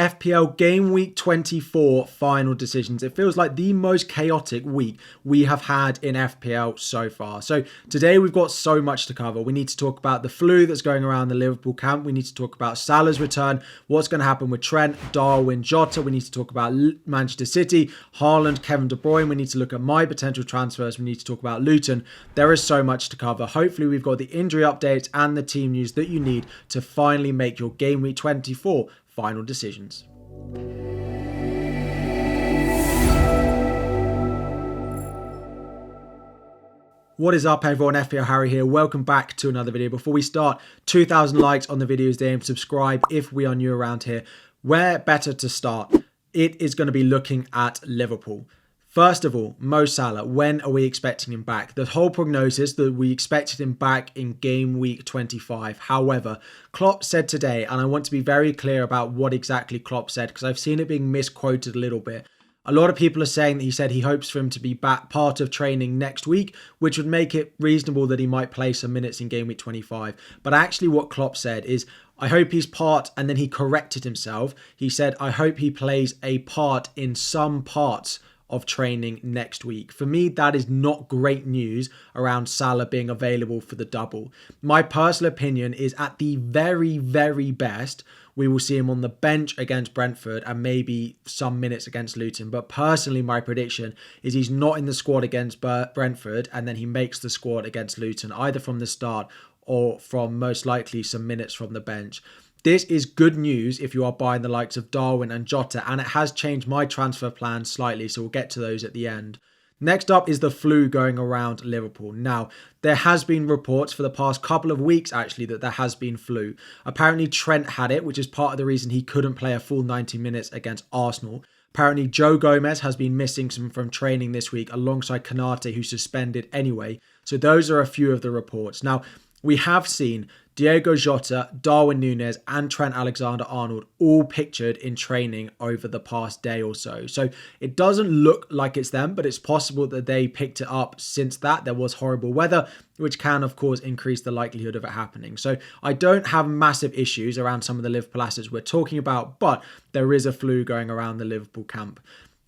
FPL Game Week 24 final decisions. It feels like the most chaotic week we have had in FPL so far. So today we've got so much to cover. We need to talk about the flu that's going around the Liverpool camp. We need to talk about Salah's return, what's going to happen with Trent, Darwin, Jota. We need to talk about Manchester City, Haaland, Kevin De Bruyne. We need to look at my potential transfers. We need to talk about Luton. There is so much to cover. Hopefully we've got the injury updates and the team news that you need to finally make your Game Week 24 final decisions. What is up everyone, FPL Harry here. Welcome back to another video. Before we start, 2,000 likes on the videos today and subscribe if we are new around here. Where better to start? It is going to be looking at Liverpool. First of all, Mo Salah, when are we expecting him back? The whole prognosis that we expected him back in Game Week 25. However, Klopp said today, and I want to be very clear about what exactly Klopp said because I've seen it being misquoted a little bit. A lot of people are saying that he said he hopes for him to be back part of training next week, which would make it reasonable that he might play some minutes in Game Week 25. But actually what Klopp said is, I hope he's part, and then he corrected himself. He said, I hope he plays a part in some parts of training next week. For me, that is not great news around Salah being available for the double. My personal opinion is at the very, very best, we will see him on the bench against Brentford and maybe some minutes against Luton. But personally, my prediction is he's not in the squad against Brentford and then he makes the squad against Luton, either from the start or from most likely some minutes from the bench. This is good news if you are buying the likes of Darwin and Jota, and it has changed my transfer plans slightly, so we'll get to those at the end. Next up is the flu going around Liverpool. Now, there has been reports for the past couple of weeks, actually, that there has been flu. Apparently, Trent had it, which is part of the reason he couldn't play a full 90 minutes against Arsenal. Apparently, Joe Gomez has been missing some from training this week alongside Kanate, who's suspended anyway. So those are a few of the reports. Now, we have seen Diogo Jota, Darwin Núñez and Trent Alexander-Arnold all pictured in training over the past day or so. So it doesn't look like it's them, but it's possible that they picked it up since that. There was horrible weather, which can, of course, increase the likelihood of it happening. So I don't have massive issues around some of the Liverpool assets we're talking about, but there is a flu going around the Liverpool camp.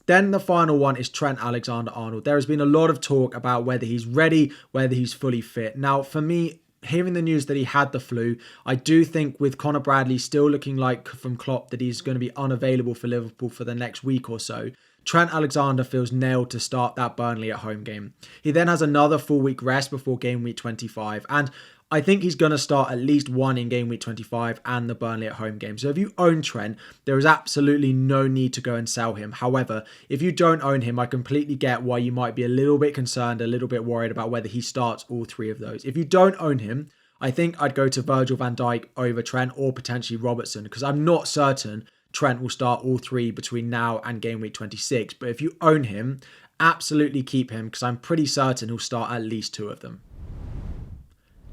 Then the final one is Trent Alexander-Arnold. There has been a lot of talk about whether he's ready, whether he's fully fit. Now, for me, hearing the news that he had the flu, I do think with Conor Bradley still looking like from Klopp that he's going to be unavailable for Liverpool for the next week or so, Trent Alexander feels nailed to start that Burnley at home game. He then has another full week rest before Game Week 25, and I think he's going to start at least one in Game Week 25 and the Burnley at home game. So if you own Trent, there is absolutely no need to go and sell him. However, if you don't own him, I completely get why you might be a little bit concerned, a little bit worried about whether he starts all three of those. If you don't own him, I think I'd go to Virgil van Dijk over Trent or potentially Robertson, because I'm not certain Trent will start all three between now and Game Week 26. But if you own him, absolutely keep him, because I'm pretty certain he'll start at least two of them.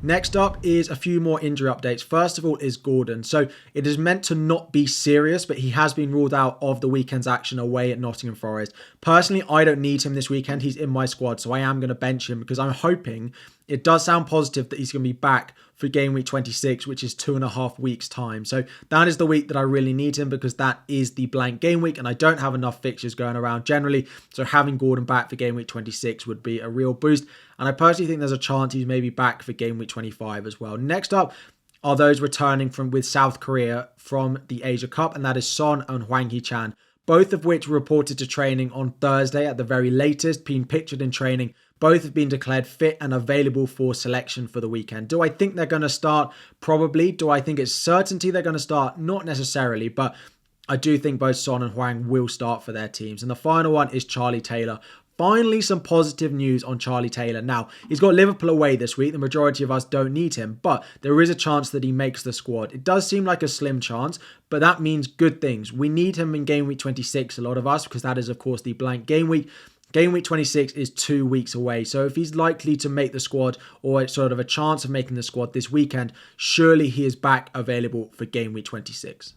Next up is a few more injury updates. First of all is Gordon. So it is meant to not be serious, but he has been ruled out of the weekend's action away at Nottingham Forest. Personally, I don't need him this weekend. He's in my squad, so I am going to bench him because I'm hoping, it does sound positive that he's going to be back for Game Week 26, which is 2.5 weeks time. So that is the week that I really need him because that is the blank game week and I don't have enough fixtures going around generally. So having Gordon back for Game Week 26 would be a real boost. And I personally think there's a chance he's maybe back for Game Week 25 as well. Next up are those returning with South Korea from the Asia Cup, and that is Son and Hwang Hee-chan, both of which were reported to training on Thursday at the very latest, being pictured in training. Both have been declared fit and available for selection for the weekend. Do I think they're going to start? Probably. Do I think it's certainty they're going to start? Not necessarily, but I do think both Son and Hwang will start for their teams. And the final one is Charlie Taylor. Finally, some positive news on Charlie Taylor. Now, he's got Liverpool away this week. The majority of us don't need him, but there is a chance that he makes the squad. It does seem like a slim chance, but that means good things. We need him in Game Week 26, a lot of us, because that is, of course, the blank game week. Game Week 26 is 2 weeks away, so if he's likely to make the squad or sort of a chance of making the squad this weekend, surely he is back available for Game Week 26.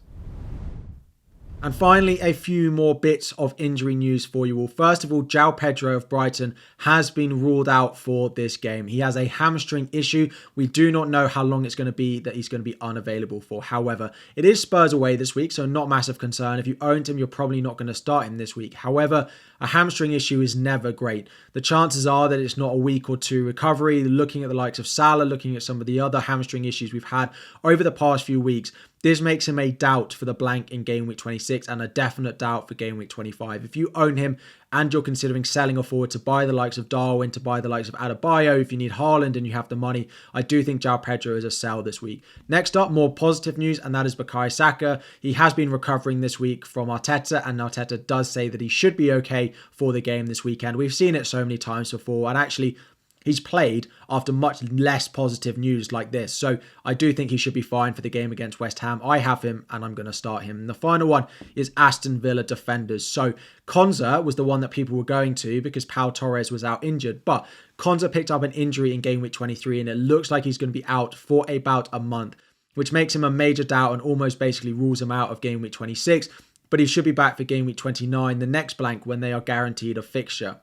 And finally, a few more bits of injury news for you all. First of all, João Pedro of Brighton has been ruled out for this game. He has a hamstring issue. We do not know how long it's going to be that he's going to be unavailable for. However, it is Spurs away this week, so not massive concern. If you owned him, you're probably not going to start him this week. However, a hamstring issue is never great. The chances are that it's not a week or two recovery. Looking at the likes of Salah, looking at some of the other hamstring issues we've had over the past few weeks, this makes him a doubt for the blank in game week 26 and a definite doubt for game week 25. If you own him and you're considering selling or forward to buy the likes of Darwin, to buy the likes of Adebayo, if you need Haaland and you have the money, I do think João Pedro is a sell this week. Next up, more positive news, and that is Bukayo Saka. He has been recovering this week from Arteta, and Arteta does say that he should be okay for the game this weekend. We've seen it so many times before, and actually, he's played after much less positive news like this. So I do think he should be fine for the game against West Ham. I have him and I'm going to start him. And the final one is Aston Villa defenders. So Konza was the one that people were going to because Pau Torres was out injured. But Konza picked up an injury in game week 23 and it looks like he's going to be out for about a month, which makes him a major doubt and almost basically rules him out of game week 26. But he should be back for game week 29, the next blank, when they are guaranteed a fixture.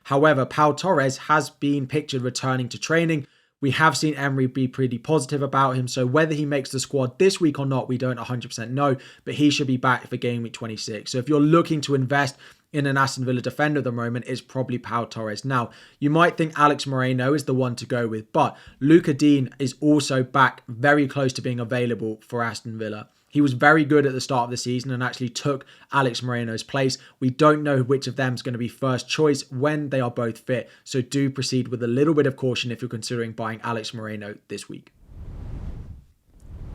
However, Pau Torres has been pictured returning to training. We have seen Emery be pretty positive about him, so whether he makes the squad this week or not, we don't 100% know, but he should be back for game week 26. So if you're looking to invest in an Aston Villa defender at the moment, it's probably Pau Torres. Now, you might think Alex Moreno is the one to go with, but Luca Dean is also back very close to being available for Aston Villa. He was very good at the start of the season and actually took Alex Moreno's place. We don't know which of them is going to be first choice when they are both fit. So do proceed with a little bit of caution if you're considering buying Alex Moreno this week.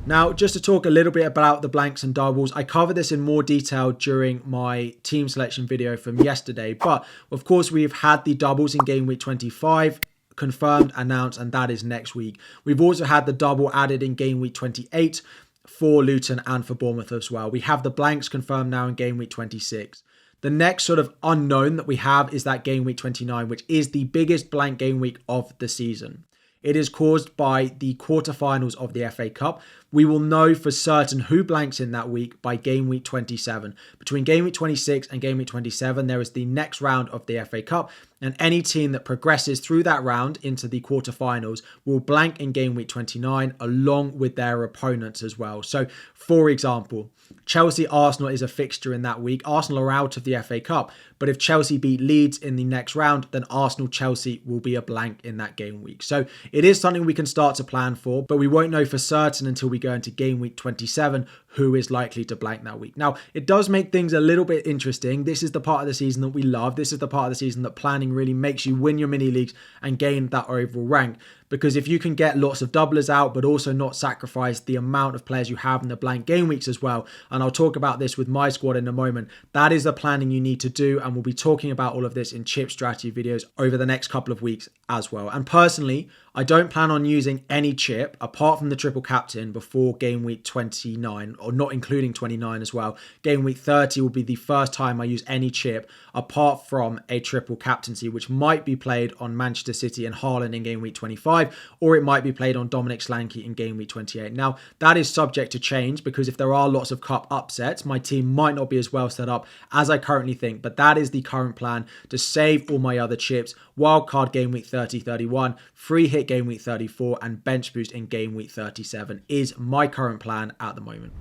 Now, just to talk a little bit about the blanks and doubles, I covered this in more detail during my team selection video from yesterday. But of course, we've had the doubles in game week 25. Confirmed, announced, and that is next week. We've also had the double added in game week 28. For Luton and for Bournemouth as well. We have the blanks confirmed now in game week 26. The next sort of unknown that we have is that game week 29, which is the biggest blank game week of the season. It is caused by the quarterfinals of the FA Cup. We will know for certain who blanks in that week by game week 27. Between game week 26 and game week 27, there is the next round of the FA Cup, and any team that progresses through that round into the quarterfinals will blank in game week 29 along with their opponents as well. So, for example, Chelsea-Arsenal is a fixture in that week. Arsenal are out of the FA Cup, but if Chelsea beat Leeds in the next round, then Arsenal-Chelsea will be a blank in that game week. So it is something we can start to plan for, but we won't know for certain until we go into game week 27 who is likely to blank that week. Now, it does make things a little bit interesting. This is the part of the season that we love. This is the part of the season that planning really makes you win your mini leagues and gain that overall rank. Because if you can get lots of doublers out, but also not sacrifice the amount of players you have in the blank game weeks as well, and I'll talk about this with my squad in a moment, that is the planning you need to do, and we'll be talking about all of this in chip strategy videos over the next couple of weeks as well. And personally, I don't plan on using any chip apart from the triple captain before game week 29, or not including 29 as well. Game week 30 will be the first time I use any chip apart from a triple captaincy, which might be played on Manchester City and Haaland in game week 25, or it might be played on Dominic Solanke in game week 28. Now, that is subject to change because if there are lots of cup upsets, my team might not be as well set up as I currently think, but that is the current plan to save all my other chips. Wildcard game week 30, 31, free hit game week 34, and bench boost in game week 37 is my current plan at the moment.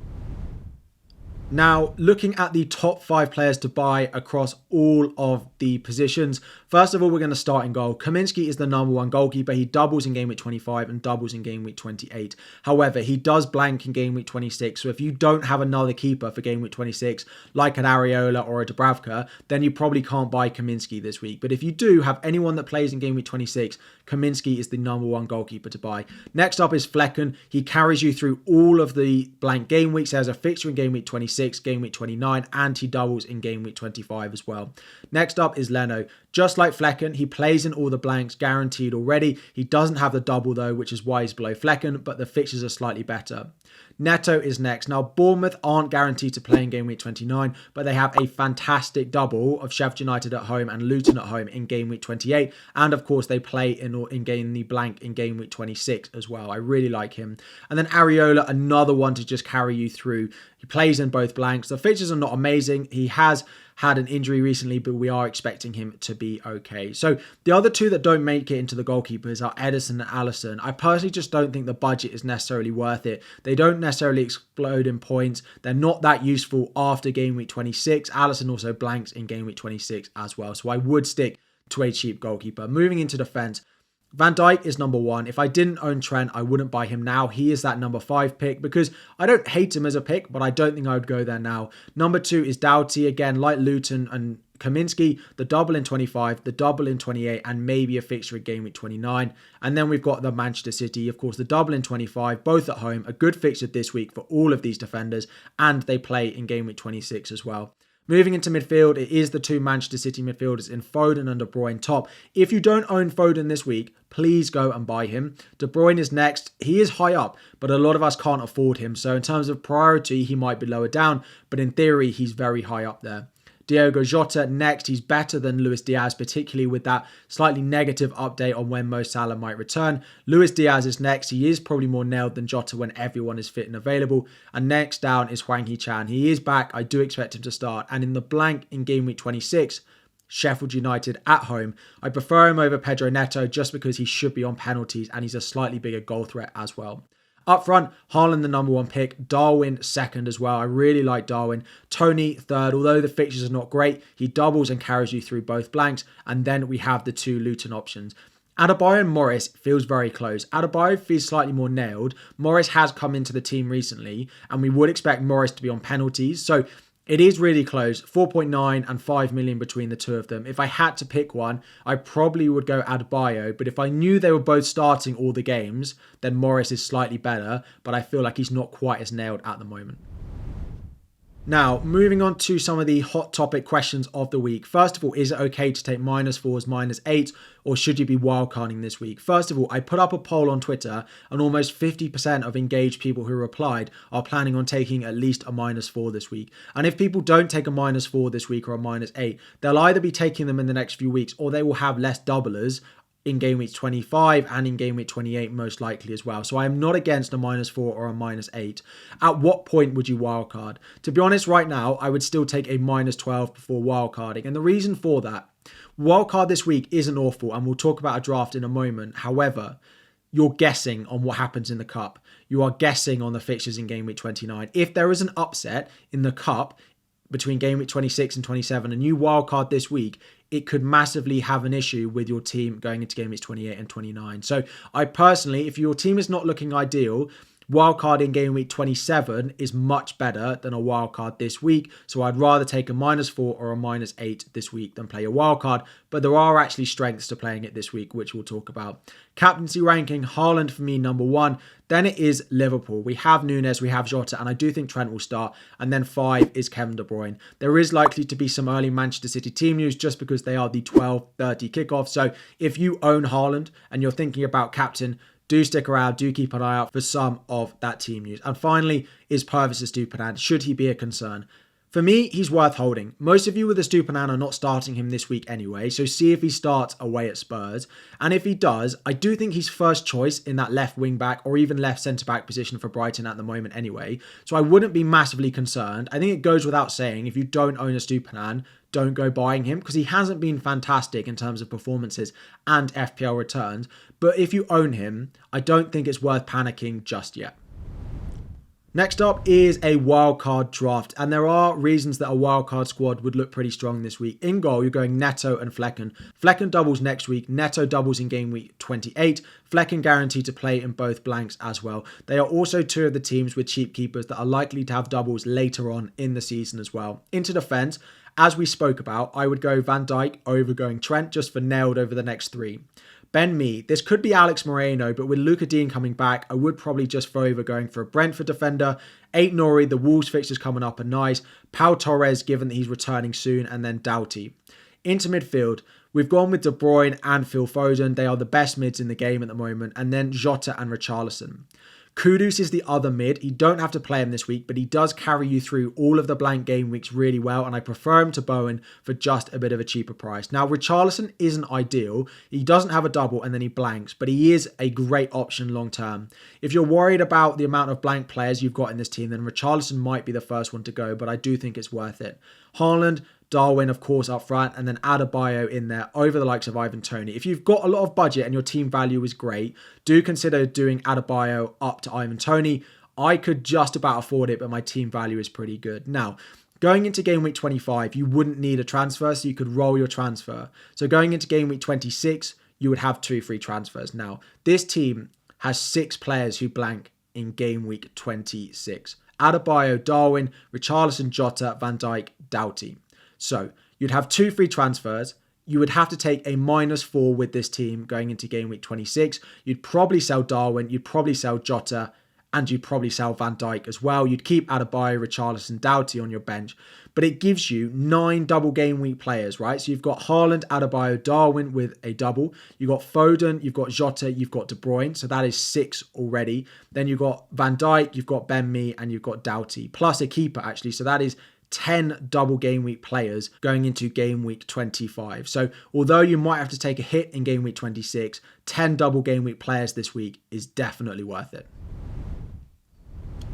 Now, looking at the top 5 players to buy across all of the positions. First of all, we're going to start in goal. Kaminski is the number 1 goalkeeper. He doubles in game week 25 and doubles in game week 28. However, he does blank in game week 26. So if you don't have another keeper for game week 26, like an Areola or a Dubravka, then you probably can't buy Kaminski this week. But if you do have anyone that plays in game week 26, Kaminski is the number 1 goalkeeper to buy. Next up is Flecken. He carries you through all of the blank game weeks. There's a fixture in game week 26, game week 29, and he doubles in game week 25 as well. Next up is Leno. Just like Flecken, he plays in all the blanks guaranteed already. He doesn't have the double though, which is why he's below Flecken, but the fixtures are slightly better. Neto is next. Now, Bournemouth aren't guaranteed to play in game week 29, but they have a fantastic double of Sheffield United at home and Luton at home in game week 28. And of course, they play in game the blank in game week 26 as well. I really like him. And then Areola, another one to just carry you through. He plays in both blanks. The fixtures are not amazing. He has had an injury recently, but we are expecting him to be okay. So the other two that don't make it into the goalkeepers are Ederson and Alisson. I personally just don't think the budget is necessarily worth it. They don't necessarily explode in points. They're not that useful after game week 26. Alisson also blanks in game week 26 as well. So I would stick to a cheap goalkeeper. Moving into defense, Van Dijk is number one. If I didn't own Trent, I wouldn't buy him now. He is that number 5 pick because I don't hate him as a pick, but I don't think I would go there now. Number 2 is Doughty. Again, like Luton and Kaminsky, the double in 25, the double in 28, and maybe a fixture in game week 29. And then we've got the Manchester City, of course, the double in 25, both at home. A good fixture this week for all of these defenders, and they play in game week 26 as well. Moving into midfield, it is the two Manchester City midfielders in Foden and De Bruyne top. If you don't own Foden this week, please go and buy him. De Bruyne is next. He is high up, but a lot of us can't afford him. So in terms of priority, he might be lower down, but in theory, he's very high up there. Diogo Jota next. He's better than Luis Diaz, particularly with that slightly negative update on when Mo Salah might return. Luis Diaz is next. He is probably more nailed than Jota when everyone is fit and available. And next down is Hwang Hee-chan. He is back. I do expect him to start. And in the blank in game week 26, Sheffield United at home. I prefer him over Pedro Neto just because he should be on penalties and he's a slightly bigger goal threat as well. Up front, Haaland the number 1 pick, Darwin second as well. I really like Darwin. Tony third, although the fixtures are not great, he doubles and carries you through both blanks. And then we have the 2 Luton options. Adebayo and Morris feels very close. Adebayo feels slightly more nailed. Morris has come into the team recently, and we would expect Morris to be on penalties. So it is really close, 4.9 and 5 million between the two of them. If I had to pick one, I probably would go Adebayo, but if I knew they were both starting all the games, then Morris is slightly better, but I feel like he's not quite as nailed at the moment. Now, moving on to some of the hot topic questions of the week. First of all, is it okay to take -4s, -8s, or should you be wildcarding this week? First of all, I put up a poll on Twitter, and almost 50% of engaged people who replied are planning on taking at least a -4 this week. And if people don't take a -4 this week or a -8, they'll either be taking them in the next few weeks, or they will have less doublers in game week 25 and in game week 28 most likely as well. So I am not against a -4 or a -8. At what point would you wildcard? To be honest, right now, I would still take a -12 before wildcarding. And the reason for that, wildcard this week isn't awful, and we'll talk about a draft in a moment. However, you're guessing on what happens in the cup. You are guessing on the fixtures in game week 29. If there is an upset in the cup between game week 26 and 27 and you wildcard this week, it could massively have an issue with your team going into game weeks 28 and 29. So I personally, if your team is not looking ideal, wildcard in game week 27 is much better than a wildcard this week. So I'd rather take a -4 or a -8 this week than play a wildcard. But there are actually strengths to playing it this week, which we'll talk about. Captaincy ranking, Haaland for me, number 1. Then it is Liverpool. We have Nunes, we have Jota, and I do think Trent will start. And then 5 is Kevin De Bruyne. There is likely to be some early Manchester City team news just because they are the 12:30 kickoff. So if you own Haaland and you're thinking about captain, do stick around, do keep an eye out for some of that team news. And finally is Purvis Estupinan. Should he be a concern? For me, he's worth holding. Most of you with Estupinan are not starting him this week anyway, so see if he starts away at Spurs. And if he does, I do think he's first choice in that left wing back or even left centre back position for Brighton at the moment anyway. So I wouldn't be massively concerned. I think it goes without saying, if you don't own Estupinan, don't go buying him because he hasn't been fantastic in terms of performances and FPL returns. But if you own him, I don't think it's worth panicking just yet. Next up is a wildcard draft, and there are reasons that a wildcard squad would look pretty strong this week. In goal, you're going Neto and Flecken. Flecken doubles next week, Neto doubles in game week 28. Flecken guaranteed to play in both blanks as well. They are also 2 of the teams with cheap keepers that are likely to have doubles later on in the season as well. Into defence, as we spoke about, I would go Van Dijk over going Trent just for nailed over the next 3. Ben Mee, this could be Alex Moreno, but with Luca Dean coming back, I would probably just throw over going for a Brentford defender. 8 Nori, the Wolves fixtures coming up are nice. Pau Torres, given that he's returning soon, and then Doughty. Into midfield, we've gone with De Bruyne and Phil Foden. They are the best mids in the game at the moment, and then Jota and Richarlison. Kudus is the other mid. You don't have to play him this week, but he does carry you through all of the blank game weeks really well, and I prefer him to Bowen for just a bit of a cheaper price. Now, Richarlison isn't ideal. He doesn't have a double and then he blanks, but he is a great option long term. If you're worried about the amount of blank players you've got in this team, then Richarlison might be the first one to go, but I do think it's worth it. Haaland, Darwin, of course, up front, and then Adebayo in there over the likes of Ivan Toney. If you've got a lot of budget and your team value is great, do consider doing Adebayo up to Ivan Toney. I could just about afford it, but my team value is pretty good. Now, going into game week 25, you wouldn't need a transfer, so you could roll your transfer. So going into game week 26, you would have 2 free transfers. Now, this team has 6 players who blank in game week 26. Adebayo, Darwin, Richarlison, Jota, Van Dijk, Doughty. So you'd have 2 free transfers. You would have to take a -4 with this team going into game week 26. You'd probably sell Darwin. You'd probably sell Jota. And you'd probably sell Van Dijk as well. You'd keep Adebayo, Richarlison, Doughty on your bench. But it gives you 9 double game week players, right? So you've got Haaland, Adebayo, Darwin with a double. You've got Foden, you've got Jota, you've got De Bruyne. So that is 6 already. Then you've got Van Dijk, you've got Ben Mee, and you've got Doughty. Plus a keeper, actually. So that is 10 double game week players going into game week 25. So although you might have to take a hit in game week 26, 10 double game week players this week is definitely worth it.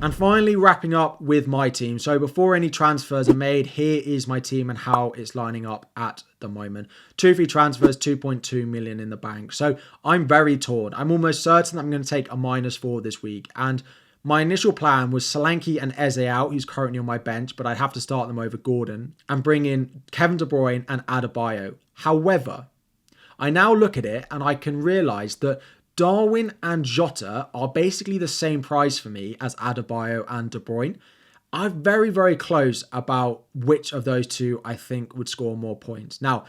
And finally, wrapping up with my team. So before any transfers are made, here is my team and how it's lining up at the moment. 2 free transfers, 2.2 million in the bank. So I'm very torn. I'm almost certain that I'm going to take a -4 this week. And my initial plan was Solanke and Eze out, who's currently on my bench, but I'd have to start them over Gordon, and bring in Kevin De Bruyne and Adebayo. However, I now look at it and I can realise that Darwin and Jota are basically the same price for me as Adebayo and De Bruyne. I'm very, very close about which of those two I think would score more points. Now,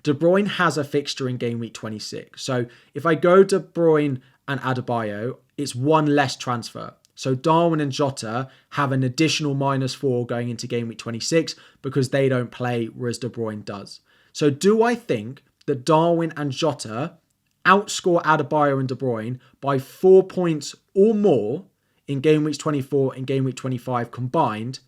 De Bruyne has a fixture in game week 26. So if I go De Bruyne and Adebayo, it's 1 less transfer. So Darwin and Jota have an additional -4 going into game week 26 because they don't play, whereas De Bruyne does. So do I think that Darwin and Jota outscore Adebayo and De Bruyne by 4 points or more in game weeks 24 and game week 25 combined?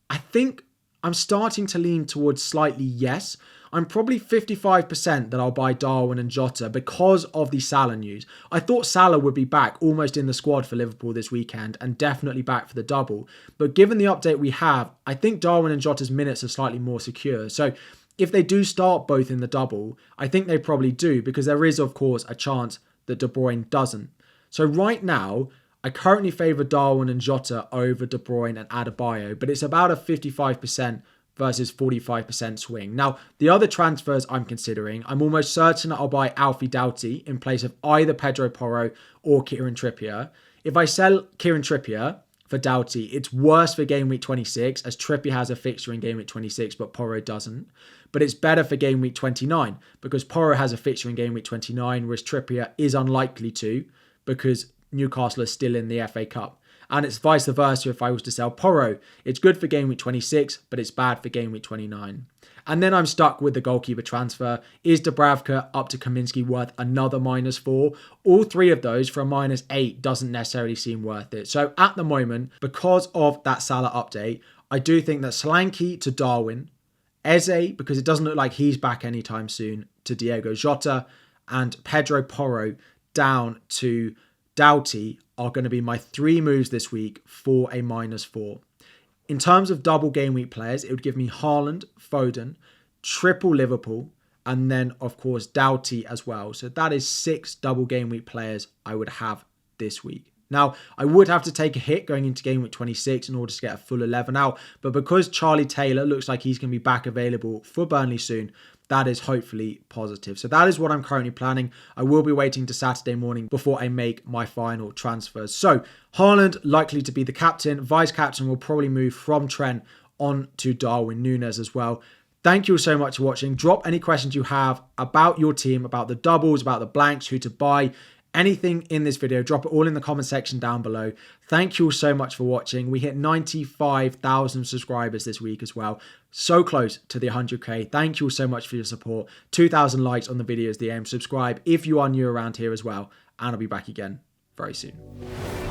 I think I'm starting to lean towards slightly yes. I'm probably 55% that I'll buy Darwin and Jota because of the Salah news. I thought Salah would be back almost in the squad for Liverpool this weekend and definitely back for the double. But given the update we have, I think Darwin and Jota's minutes are slightly more secure. So if they do start both in the double, I think they probably do because there is, of course, a chance that De Bruyne doesn't. So right now, I currently favour Darwin and Jota over De Bruyne and Adebayo, but it's about a 55% versus 45% swing. Now, the other transfers I'm considering, I'm almost certain that I'll buy Alfie Doughty in place of either Pedro Porro or Kieran Trippier. If I sell Kieran Trippier for Doughty, it's worse for game week 26 as Trippier has a fixture in game week 26 but Porro doesn't. But it's better for game week 29 because Porro has a fixture in game week 29 whereas Trippier is unlikely to because Newcastle is still in the FA Cup. And it's vice versa if I was to sell Porro. It's good for game week 26 but it's bad for game week 29. And then I'm stuck with the goalkeeper transfer. Is Dubravka up to Kaminsky worth another -4? All 3 of those for a -8 doesn't necessarily seem worth it. So at the moment, because of that Salah update, I do think that Solanke to Darwin, Eze, because it doesn't look like he's back anytime soon, to Diego Jota, and Pedro Porro down to Doughty are going to be my 3 moves this week for a -4. In terms of double game week players, it would give me Haaland, Foden, triple Liverpool, and then, of course, Doughty as well. So that is 6 double game week players I would have this week. Now, I would have to take a hit going into game week 26 in order to get a full 11 out, but because Charlie Taylor looks like he's going to be back available for Burnley soon, that is hopefully positive. So that is what I'm currently planning. I will be waiting to Saturday morning before I make my final transfers. So Haaland likely to be the captain. Vice captain will probably move from Trent on to Darwin Núñez as well. Thank you so much for watching. Drop any questions you have about your team, about the doubles, about the blanks, who to buy, anything in this video, drop it all in the comment section down below. Thank you all so much for watching. We hit 95,000 subscribers this week as well. So close to the 100k. Thank you all so much for your support. 2,000 likes on the video is the aim. Subscribe if you are new around here as well. And I'll be back again very soon.